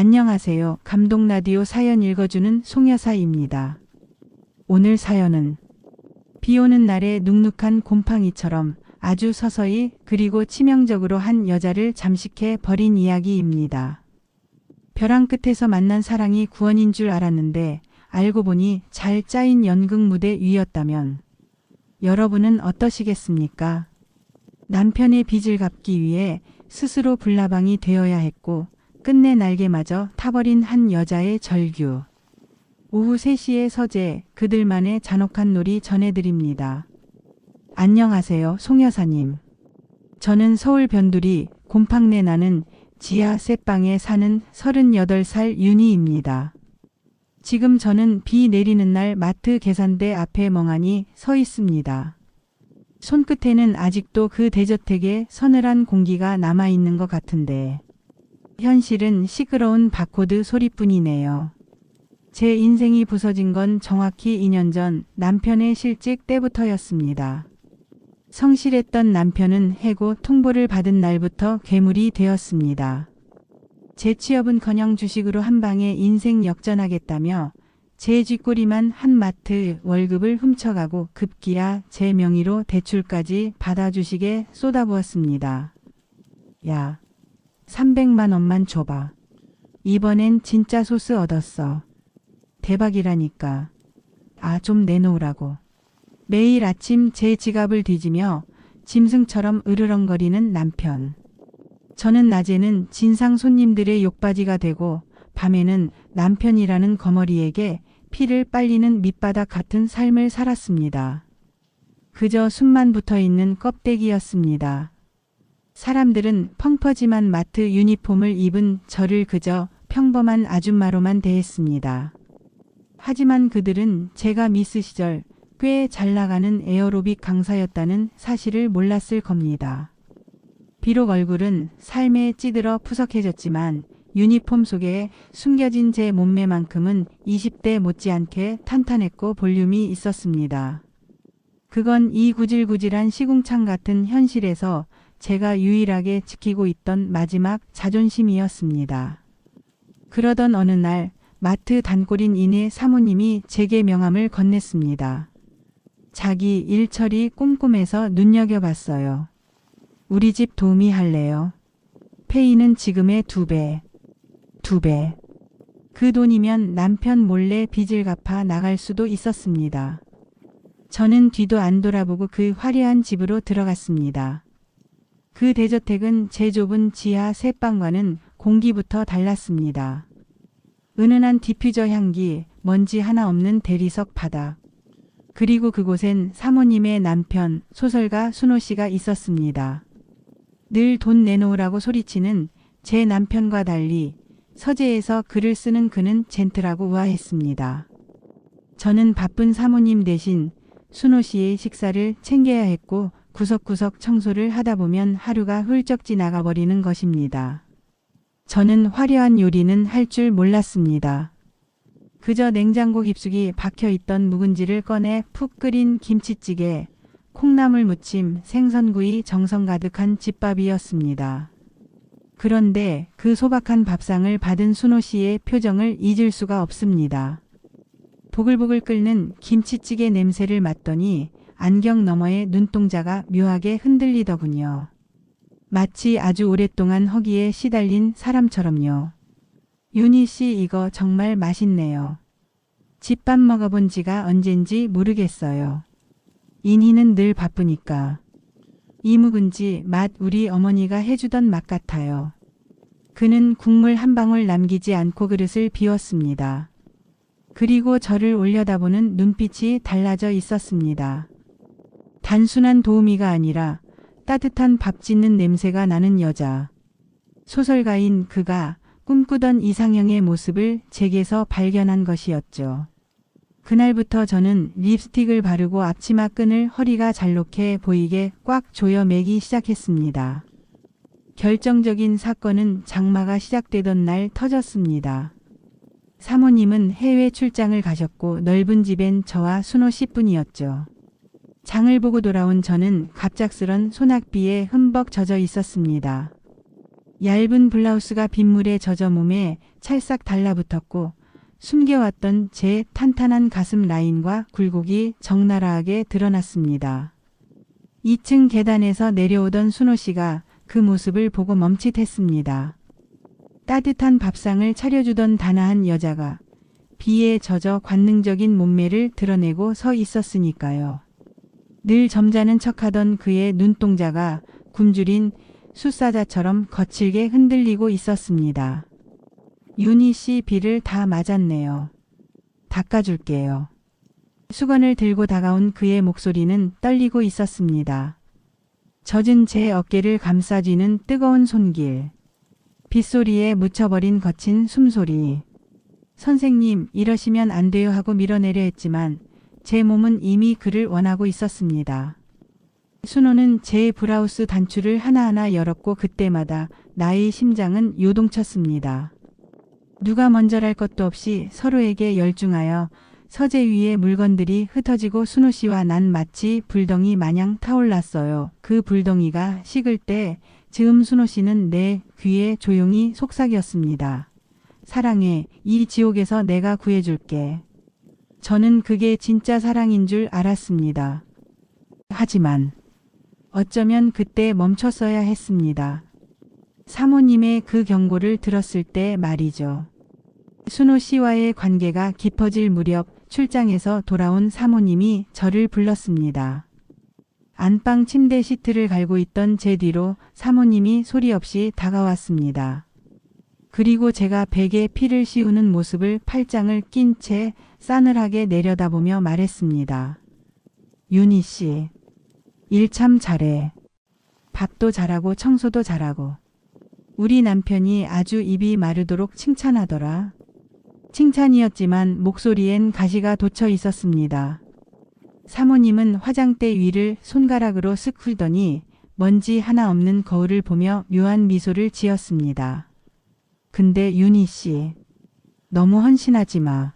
안녕하세요. 감동라디오 사연 읽어주는 송여사입니다. 오늘 사연은 비오는 날의 눅눅한 곰팡이처럼 아주 서서히 그리고 치명적으로 한 여자를 잠식해 버린 이야기입니다. 벼랑 끝에서 만난 사랑이 구원인 줄 알았는데 알고 보니 잘 짜인 연극 무대 위였다면 여러분은 어떠시겠습니까? 남편의 빚을 갚기 위해 스스로 불나방이 되어야 했고 끝내 날개마저 타버린 한 여자의 절규. 오후 3시의 서재, 그들만의 잔혹한 놀이 전해드립니다. 안녕하세요, 송여사님. 저는 서울 변두리 곰팡내 나는 지하 셋방에 사는 38살 윤희입니다. 지금 저는 비 내리는 날 마트 계산대 앞에 멍하니 서 있습니다. 손끝에는 아직도 그 대저택의 서늘한 공기가 남아있는 것 같은데 현실은 시끄러운 바코드 소리뿐이네요. 제 인생이 부서진 건 정확히 2년 전 남편의 실직 때부터였습니다. 성실했던 남편은 해고 통보를 받은 날부터 괴물이 되었습니다. 재취업은커녕 주식으로 한 방에 인생 역전하겠다며 제 쥐꼬리만 한 마트 월급을 훔쳐가고 급기야 제 명의로 대출까지 받아 주식에 쏟아부었습니다. 야, 300만 원만 줘봐. 이번엔 진짜 소스 얻었어. 대박이라니까. 아, 좀 내놓으라고. 매일 아침 제 지갑을 뒤지며 짐승처럼 으르렁거리는 남편. 저는 낮에는 진상 손님들의 욕바지가 되고 밤에는 남편이라는 거머리에게 피를 빨리는 밑바닥 같은 삶을 살았습니다. 그저 숨만 붙어있는 껍데기였습니다. 사람들은 펑퍼짐한 마트 유니폼을 입은 저를 그저 평범한 아줌마로만 대했습니다. 하지만 그들은 제가 미스 시절 꽤 잘나가는 에어로빅 강사였다는 사실을 몰랐을 겁니다. 비록 얼굴은 삶에 찌들어 푸석해졌지만 유니폼 속에 숨겨진 제 몸매만큼은 20대 못지않게 탄탄했고 볼륨이 있었습니다. 그건 이 구질구질한 시궁창 같은 현실에서 제가 유일하게 지키고 있던 마지막 자존심이었습니다. 그러던 어느 날 마트 단골인 이내 사모님이 제게 명함을 건넸습니다. 자기 일 처리 꼼꼼해서 눈여겨봤어요. 우리 집 도우미 할래요? 페이는 지금의 2배. 2배. 그 돈이면 남편 몰래 빚을 갚아 나갈 수도 있었습니다. 저는 뒤도 안 돌아보고 그 화려한 집으로 들어갔습니다. 그 대저택은 제 좁은 지하 셋방과는 공기부터 달랐습니다. 은은한 디퓨저 향기, 먼지 하나 없는 대리석 바닥. 그리고 그곳엔 사모님의 남편, 소설가 순호 씨가 있었습니다. 늘 돈 내놓으라고 소리치는 제 남편과 달리 서재에서 글을 쓰는 그는 젠틀하고 우아했습니다. 저는 바쁜 사모님 대신 순호 씨의 식사를 챙겨야 했고 구석구석 청소를 하다 보면 하루가 훌쩍 지나가 버리는 것입니다. 저는 화려한 요리는 할 줄 몰랐습니다. 그저 냉장고 깊숙이 박혀있던 묵은지를 꺼내 푹 끓인 김치찌개, 콩나물 무침, 생선구이 정성 가득한 집밥이었습니다. 그런데 그 소박한 밥상을 받은 순호 씨의 표정을 잊을 수가 없습니다. 보글보글 끓는 김치찌개 냄새를 맡더니 안경 너머의 눈동자가 묘하게 흔들리더군요. 마치 아주 오랫동안 허기에 시달린 사람처럼요. 윤희 씨 이거 정말 맛있네요. 집밥 먹어본 지가 언젠지 모르겠어요. 인희는 늘 바쁘니까. 이 묵은지 맛 우리 어머니가 해주던 맛 같아요. 그는 국물 한 방울 남기지 않고 그릇을 비웠습니다. 그리고 저를 올려다보는 눈빛이 달라져 있었습니다. 단순한 도우미가 아니라 따뜻한 밥 짓는 냄새가 나는 여자. 소설가인 그가 꿈꾸던 이상형의 모습을 제게서 발견한 것이었죠. 그날부터 저는 립스틱을 바르고 앞치마 끈을 허리가 잘록해 보이게 꽉 조여 매기 시작했습니다. 결정적인 사건은 장마가 시작되던 날 터졌습니다. 사모님은 해외 출장을 가셨고 넓은 집엔 저와 순호 씨뿐이었죠. 장을 보고 돌아온 저는 갑작스런 소낙비에 흠뻑 젖어 있었습니다. 얇은 블라우스가 빗물에 젖어 몸에 찰싹 달라붙었고 숨겨왔던 제 탄탄한 가슴 라인과 굴곡이 적나라하게 드러났습니다. 2층 계단에서 내려오던 순호 씨가 그 모습을 보고 멈칫했습니다. 따뜻한 밥상을 차려주던 단아한 여자가 비에 젖어 관능적인 몸매를 드러내고 서 있었으니까요. 늘 점잖은 척하던 그의 눈동자가 굶주린 숫사자처럼 거칠게 흔들리고 있었습니다. 윤희 씨 비를 다 맞았네요. 닦아줄게요. 수건을 들고 다가온 그의 목소리는 떨리고 있었습니다. 젖은 제 어깨를 감싸쥐는 뜨거운 손길. 빗소리에 묻혀버린 거친 숨소리. 선생님, 이러시면 안 돼요 하고 밀어내려 했지만 제 몸은 이미 그를 원하고 있었습니다. 순호는 제 브라우스 단추를 하나하나 열었고 그때마다 나의 심장은 요동쳤습니다. 누가 먼저랄 것도 없이 서로에게 열중하여 서재 위의 물건들이 흩어지고 순호 씨와 난 마치 불덩이 마냥 타올랐어요. 그 불덩이가 식을 때 즈음 순호 씨는 내 귀에 조용히 속삭였습니다. 사랑해, 이 지옥에서 내가 구해줄게. 저는 그게 진짜 사랑인 줄 알았습니다. 하지만 어쩌면 그때 멈췄어야 했습니다. 사모님의 그 경고를 들었을 때 말이죠. 순호 씨와의 관계가 깊어질 무렵 출장에서 돌아온 사모님이 저를 불렀습니다. 안방 침대 시트를 갈고 있던 제 뒤로 사모님이 소리 없이 다가왔습니다. 그리고 제가 베개에 피를 씌우는 모습을 팔짱을 낀 채 싸늘하게 내려다보며 말했습니다. 윤희 씨, 일 참 잘해. 밥도 잘하고 청소도 잘하고. 우리 남편이 아주 입이 마르도록 칭찬하더라. 칭찬이었지만 목소리엔 가시가 돋쳐 있었습니다. 사모님은 화장대 위를 손가락으로 쓱 훑더니 먼지 하나 없는 거울을 보며 묘한 미소를 지었습니다. 근데 윤희 씨, 너무 헌신하지 마.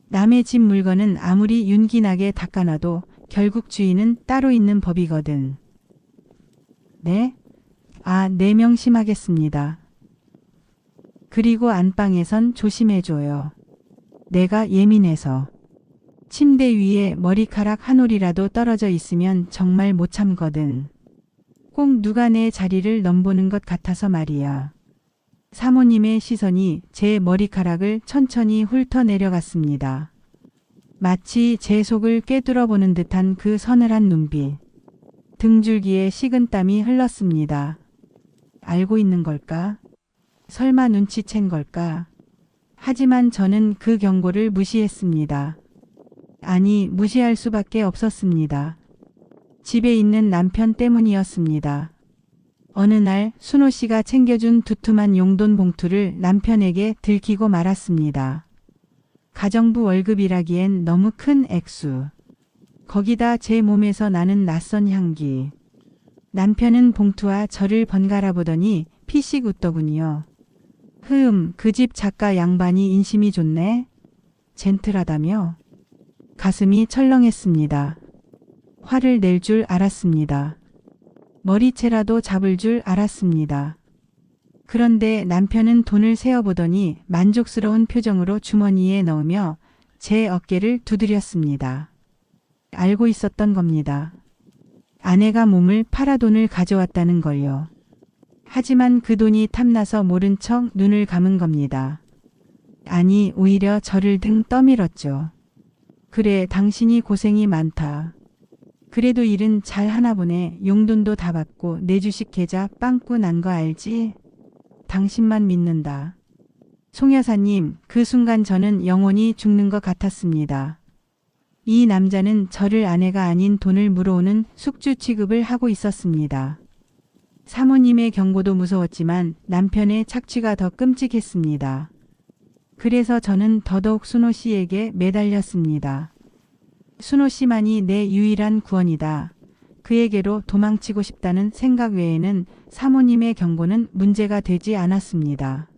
남의 집 물건은 아무리 윤기나게 닦아놔도 결국 주인은 따로 있는 법이거든. 네? 네 명심하겠습니다. 그리고 안방에선 조심해줘요. 내가 예민해서. 침대 위에 머리카락 한 올이라도 떨어져 있으면 정말 못 참거든. 꼭 누가 내 자리를 넘보는 것 같아서 말이야. 사모님의 시선이 제 머리카락을 천천히 훑어 내려갔습니다. 마치 제 속을 꿰뚫어 보는 듯한 그 서늘한 눈빛. 등줄기에 식은 땀이 흘렀습니다. 알고 있는 걸까? 설마 눈치챈 걸까? 하지만 저는 그 경고를 무시했습니다. 아니, 무시할 수밖에 없었습니다. 집에 있는 남편 때문이었습니다. 어느 날 순호 씨가 챙겨준 두툼한 용돈 봉투를 남편에게 들키고 말았습니다. 가정부 월급이라기엔 너무 큰 액수. 거기다 제 몸에서 나는 낯선 향기. 남편은 봉투와 저를 번갈아 보더니 피식 웃더군요. 그 집 작가 양반이 인심이 좋네. 젠틀하다며. 가슴이 철렁했습니다. 화를 낼 줄 알았습니다. 머리채라도 잡을 줄 알았습니다. 그런데 남편은 돈을 세어보더니 만족스러운 표정으로 주머니에 넣으며 제 어깨를 두드렸습니다. 알고 있었던 겁니다. 아내가 몸을 팔아 돈을 가져왔다는 걸요. 하지만 그 돈이 탐나서 모른 척 눈을 감은 겁니다. 아니, 오히려 저를 등 떠밀었죠. 그래, 당신이 고생이 많다. 그래도 일은 잘 하나 보네. 용돈도 다 받고 내 주식 계좌 빵꾸 난 거 알지? 당신만 믿는다. 송 여사님, 그 순간 저는 영원히 죽는 것 같았습니다. 이 남자는 저를 아내가 아닌 돈을 물어오는 숙주 취급을 하고 있었습니다. 사모님의 경고도 무서웠지만 남편의 착취가 더 끔찍했습니다. 그래서 저는 더더욱 순호 씨에게 매달렸습니다. 순호 씨만이 내 유일한 구원이다. 그에게로 도망치고 싶다는 생각 외에는 사모님의 경고는 문제가 되지 않았습니다.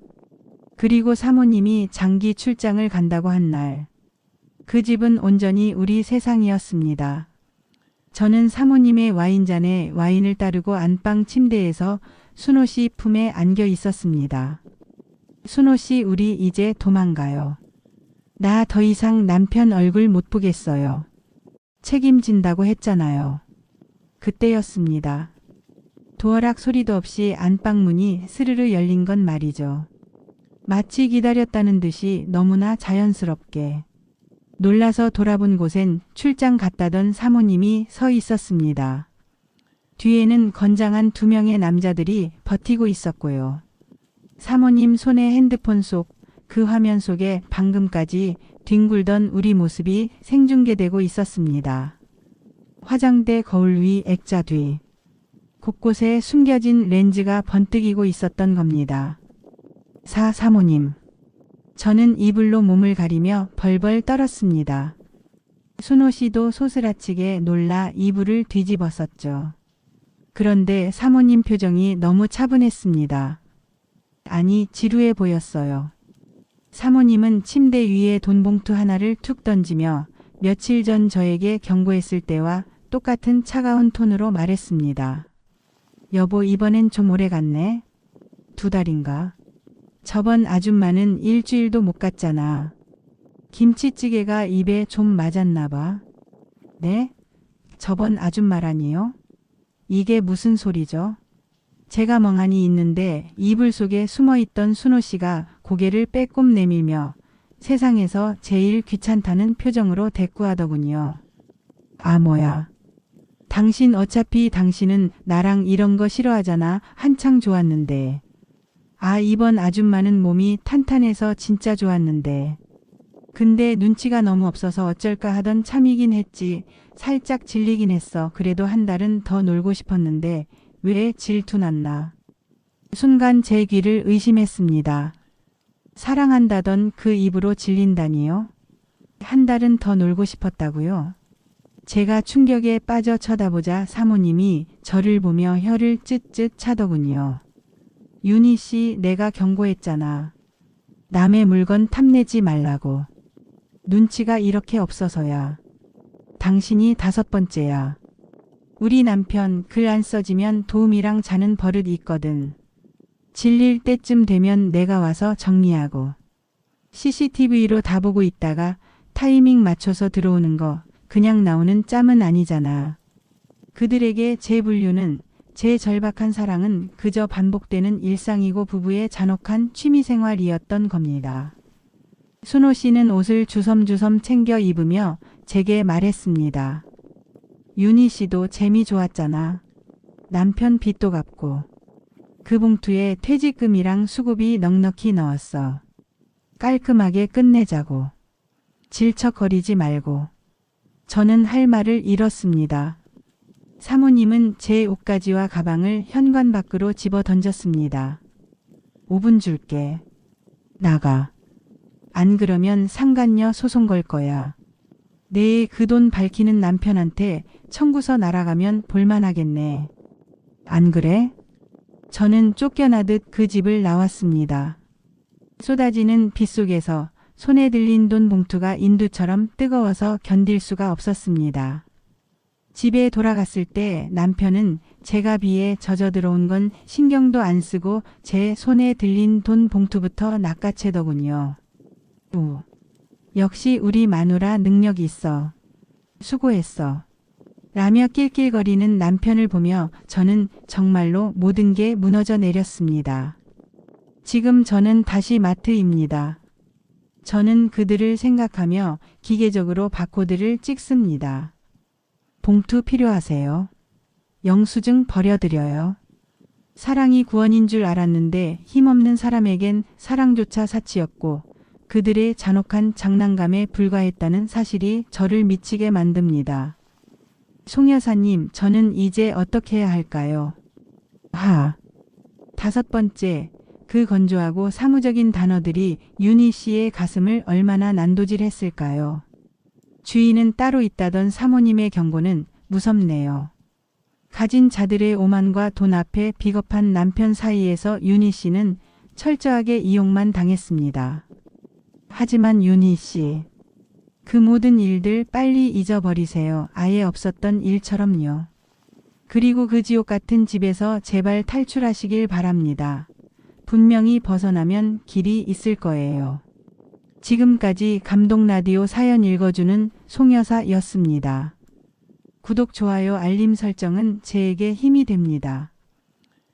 그리고 사모님이 장기 출장을 간다고 한 날, 그 집은 온전히 우리 세상이었습니다. 저는 사모님의 와인잔에 와인을 따르고 안방 침대에서 순호 씨 품에 안겨 있었습니다. 순호 씨, 우리 이제 도망가요. 나 더 이상 남편 얼굴 못 보겠어요. 책임진다고 했잖아요. 그때였습니다. 도어락 소리도 없이 안방문이 스르르 열린 건 말이죠. 마치 기다렸다는 듯이 너무나 자연스럽게. 놀라서 돌아본 곳엔 출장 갔다던 사모님이 서 있었습니다. 뒤에는 건장한 2명의 남자들이 버티고 있었고요. 사모님 손에 핸드폰 속 그 화면 속에 방금까지 뒹굴던 우리 모습이 생중계되고 있었습니다. 화장대 거울 위 액자 뒤. 곳곳에 숨겨진 렌즈가 번뜩이고 있었던 겁니다. 사모님. 저는 이불로 몸을 가리며 벌벌 떨었습니다. 순호 씨도 소스라치게 놀라 이불을 뒤집었었죠. 그런데 사모님 표정이 너무 차분했습니다. 아니, 지루해 보였어요. 사모님은 침대 위에 돈 봉투 하나를 툭 던지며 며칠 전 저에게 경고했을 때와 똑같은 차가운 톤으로 말했습니다. 여보, 이번엔 좀 오래 갔네. 2달인가? 저번 아줌마는 일주일도 못 갔잖아. 김치찌개가 입에 좀 맞았나 봐. 네? 저번 아줌마라니요? 이게 무슨 소리죠? 제가 멍하니 있는데 이불 속에 숨어있던 순호 씨가 고개를 빼꼼 내밀며 세상에서 제일 귀찮다는 표정으로 대꾸하더군요. 아, 뭐야. 어차피 당신은 나랑 이런 거 싫어하잖아. 한창 좋았는데. 아, 이번 아줌마는 몸이 탄탄해서 진짜 좋았는데. 근데 눈치가 너무 없어서 어쩔까 하던 참이긴 했지. 살짝 질리긴 했어. 그래도 1달은 더 놀고 싶었는데 왜 질투났나. 순간 제 귀를 의심했습니다. 사랑한다던 그 입으로 질린다니요? 1달은 더 놀고 싶었다고요? 제가 충격에 빠져 쳐다보자 사모님이 저를 보며 혀를 쯧쯧 차더군요. 윤희 씨, 내가 경고했잖아. 남의 물건 탐내지 말라고. 눈치가 이렇게 없어서야. 당신이 5번째야. 우리 남편 글 안 써지면 도우미랑 자는 버릇 있거든. 질릴 때쯤 되면 내가 와서 정리하고. CCTV로 다 보고 있다가 타이밍 맞춰서 들어오는 거 그냥 나오는 짬은 아니잖아. 그들에게 제 분류는, 제 절박한 사랑은 그저 반복되는 일상이고 부부의 잔혹한 취미생활이었던 겁니다. 순호 씨는 옷을 주섬주섬 챙겨 입으며 제게 말했습니다. 윤희 씨도 재미 좋았잖아. 남편 빚도 갚고. 그 봉투에 퇴직금이랑 수고비 넉넉히 넣었어. 깔끔하게 끝내자고. 질척거리지 말고. 저는 할 말을 잃었습니다. 사모님은 제 옷가지와 가방을 현관 밖으로 집어 던졌습니다. 5분 줄게. 나가. 안 그러면 상간녀 소송 걸 거야. 내일 그 돈 밝히는 남편한테 청구서 날아가면 볼만하겠네. 안 그래? 저는 쫓겨나듯 그 집을 나왔습니다. 쏟아지는 빗속에서 손에 들린 돈 봉투가 인두처럼 뜨거워서 견딜 수가 없었습니다. 집에 돌아갔을 때 남편은 제가 비에 젖어 들어온 건 신경도 안 쓰고 제 손에 들린 돈 봉투부터 낚아채더군요. 역시 우리 마누라 능력 있어. 수고했어. 라며 낄낄거리는 남편을 보며 저는 정말로 모든 게 무너져 내렸습니다. 지금 저는 다시 마트입니다. 저는 그들을 생각하며 기계적으로 바코드를 찍습니다. 봉투 필요하세요? 영수증 버려드려요. 사랑이 구원인 줄 알았는데 힘없는 사람에겐 사랑조차 사치였고 그들의 잔혹한 장난감에 불과했다는 사실이 저를 미치게 만듭니다. 송 여사님, 저는 이제 어떻게 해야 할까요? 5번째, 그 건조하고 사무적인 단어들이 윤희 씨의 가슴을 얼마나 난도질했을까요? 주인은 따로 있다던 사모님의 경고는 무섭네요. 가진 자들의 오만과 돈 앞에 비겁한 남편 사이에서 윤희 씨는 철저하게 이용만 당했습니다. 하지만 윤희 씨, 그 모든 일들 빨리 잊어버리세요. 아예 없었던 일처럼요. 그리고 그 지옥 같은 집에서 제발 탈출하시길 바랍니다. 분명히 벗어나면 길이 있을 거예요. 지금까지 감동 라디오 사연 읽어주는 송여사였습니다. 구독, 좋아요, 알림 설정은 제에게 힘이 됩니다.